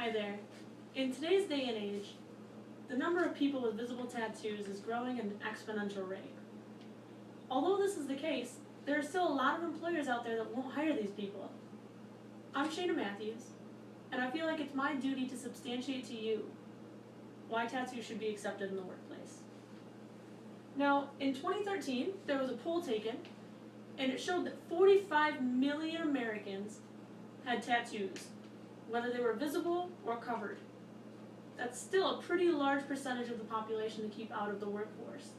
Hi there. In today's day and age, the number of people with visible tattoos is growing at an exponential rate. Although this is the case, there are still a lot of employers out there that won't hire these people. I'm Shana Matthews, and I feel like it's my duty to substantiate to you why tattoos should be accepted in the workplace. Now, in 2013, there was a poll taken, and it showed that 45 million Americans had tattoos, whether they were visible or covered. That's still a pretty large percentage of the population to keep out of the workforce.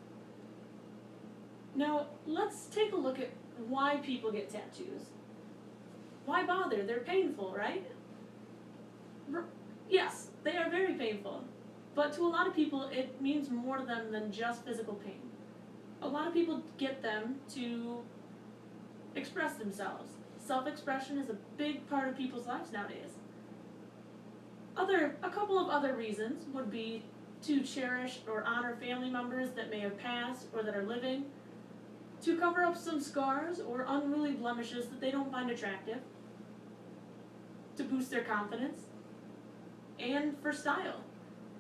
Now, let's take a look at why people get tattoos. Why bother? They're painful, right? Yes, they are very painful. But to a lot of people, it means more to them than just physical pain. A lot of people get them to express themselves. Self-expression is a big part of people's lives nowadays. A couple of other reasons would be to cherish or honor family members that may have passed or that are living, to cover up some scars or unruly blemishes that they don't find attractive, to boost their confidence, and for style.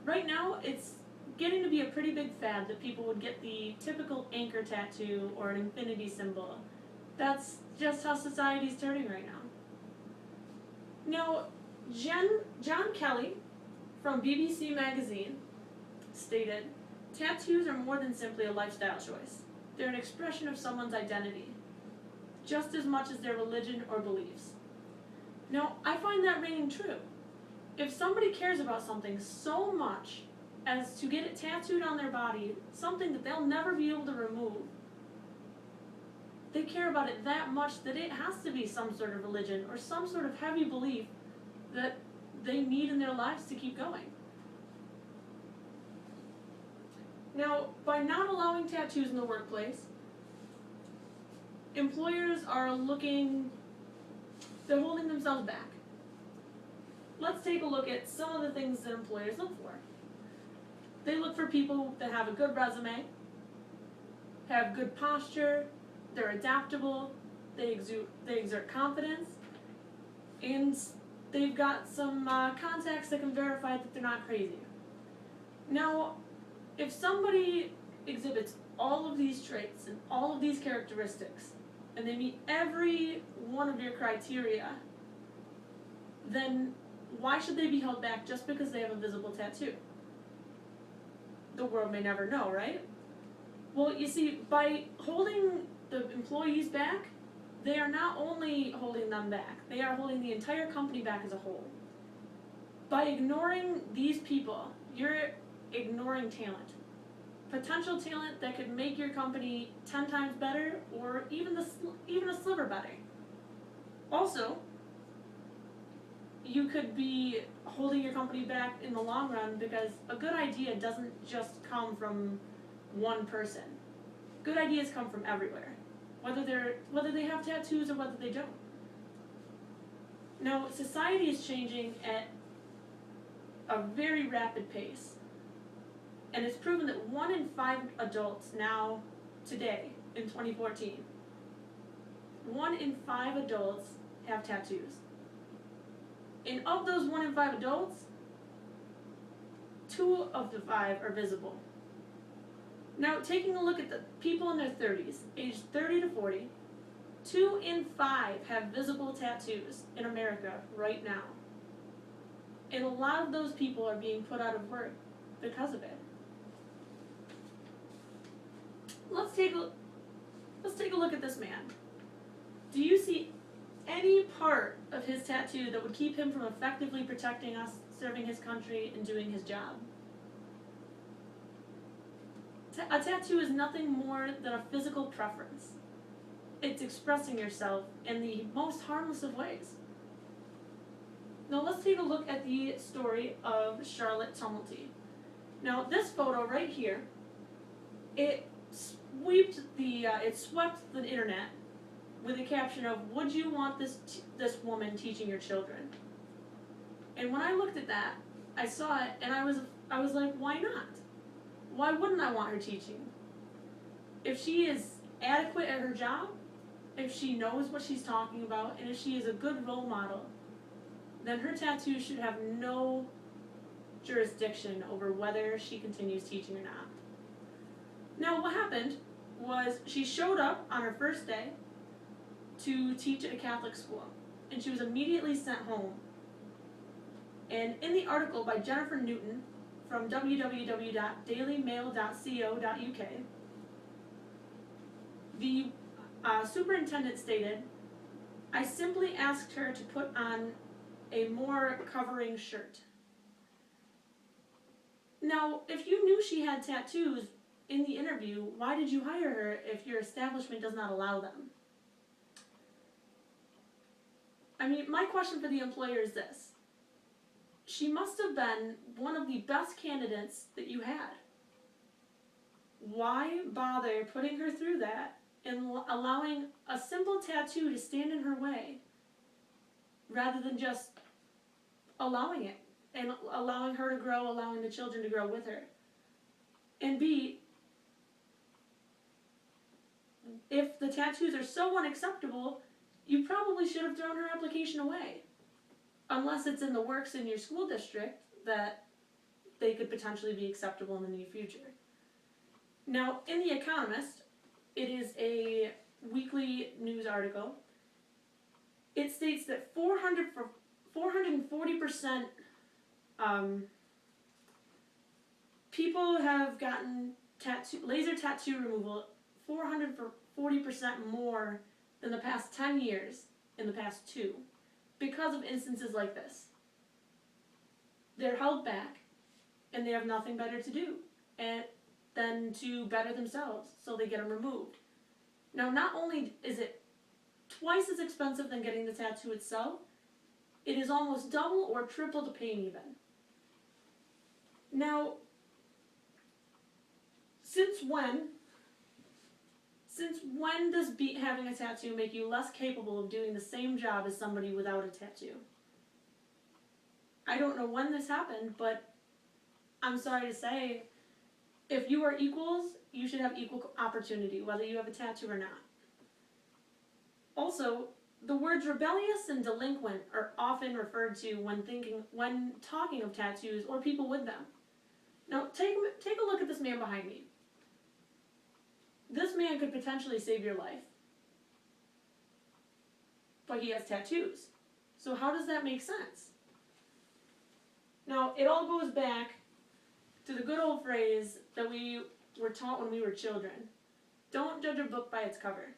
Right now, it's getting to be a pretty big fad that people would get the typical anchor tattoo or an infinity symbol. That's just how society's turning right now. Now, John Kelly from BBC Magazine stated, "Tattoos are more than simply a lifestyle choice. They're an expression of someone's identity, just as much as their religion or beliefs." Now, I find that ringing true. If somebody cares about something so much as to get it tattooed on their body, something that they'll never be able to remove, they care about it that much that it has to be some sort of religion or some sort of heavy belief that they need in their lives to keep going. Now, by not allowing tattoos in the workplace, employers are they're holding themselves back. Let's take a look at some of the things that employers look for. They look for people that have a good resume, have good posture, they're adaptable, they exert confidence, and they've got some contacts that can verify that they're not crazy. Now, if somebody exhibits all of these traits and all of these characteristics, and they meet every one of your criteria, then why should they be held back just because they have a visible tattoo? The world may never know, right? Well, you see, by holding the employees back, they are not only holding them back, they are holding the entire company back as a whole. By ignoring these people, you're ignoring talent. Potential talent that could make your company 10 times better or even a sliver better. Also, you could be holding your company back in the long run because a good idea doesn't just come from one person. Good ideas come from everywhere, whether they have tattoos or whether they don't. Now, society is changing at a very rapid pace, and it's proven that 1 in 5 adults now, today, in 2014, 1 in 5 adults have tattoos. And of those 1 in 5 adults, 2 of the 5 are visible. Now, taking a look at the people in their 30s, aged 30 to 40, 2 in 5 have visible tattoos in America right now. And a lot of those people are being put out of work because of it. Let's take a look at this man. Do you see any part of his tattoo that would keep him from effectively protecting us, serving his country, and doing his job? A tattoo is nothing more than a physical preference. It's expressing yourself in the most harmless of ways. Now let's take a look at the story of Charlotte Tumulty. Now this photo right here, it swept the internet with a caption of, "Would you want this woman teaching your children?" And when I looked at that, I saw it and I was like, why not? Why wouldn't I want her teaching? If she is adequate at her job, if she knows what she's talking about, and if she is a good role model, then her tattoo should have no jurisdiction over whether she continues teaching or not. Now, what happened was she showed up on her first day to teach at a Catholic school, and she was immediately sent home. And in the article by Jennifer Newton from www.dailymail.co.uk, the superintendent stated, "I simply asked her to put on a more covering shirt." Now, if you knew she had tattoos in the interview, why did you hire her if your establishment does not allow them? I mean, my question for the employer is this. She must have been one of the best candidates that you had. Why bother putting her through that and allowing a simple tattoo to stand in her way rather than just allowing it and allowing her to grow, allowing the children to grow with her? And B, if the tattoos are so unacceptable, you probably should have thrown her application away. Unless it's in the works in your school district that they could potentially be acceptable in the near future. Now, in The Economist, it is a weekly news article. It states that 440% people have gotten laser tattoo removal 440% more than the past 10 years in the past 2 because of instances like this. They're held back and they have nothing better to do than to better themselves, so they get them removed. Now, not only is it twice as expensive than getting the tattoo itself, it is almost double or triple the pain even. Now, since when does having a tattoo make you less capable of doing the same job as somebody without a tattoo? I don't know when this happened, but I'm sorry to say, if you are equals, you should have equal opportunity, whether you have a tattoo or not. Also, the words rebellious and delinquent are often referred to when talking of tattoos or people with them. Now, take a look at this man behind me. This man could potentially save your life, but he has tattoos. So how does that make sense? Now, it all goes back to the good old phrase that we were taught when we were children. Don't judge a book by its cover.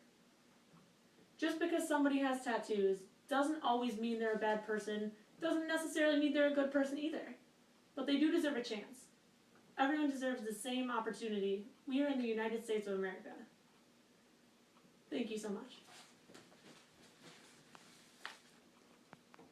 Just because somebody has tattoos doesn't always mean they're a bad person, doesn't necessarily mean they're a good person either. But they do deserve a chance. Everyone deserves the same opportunity. We are in the United States of America. Thank you so much.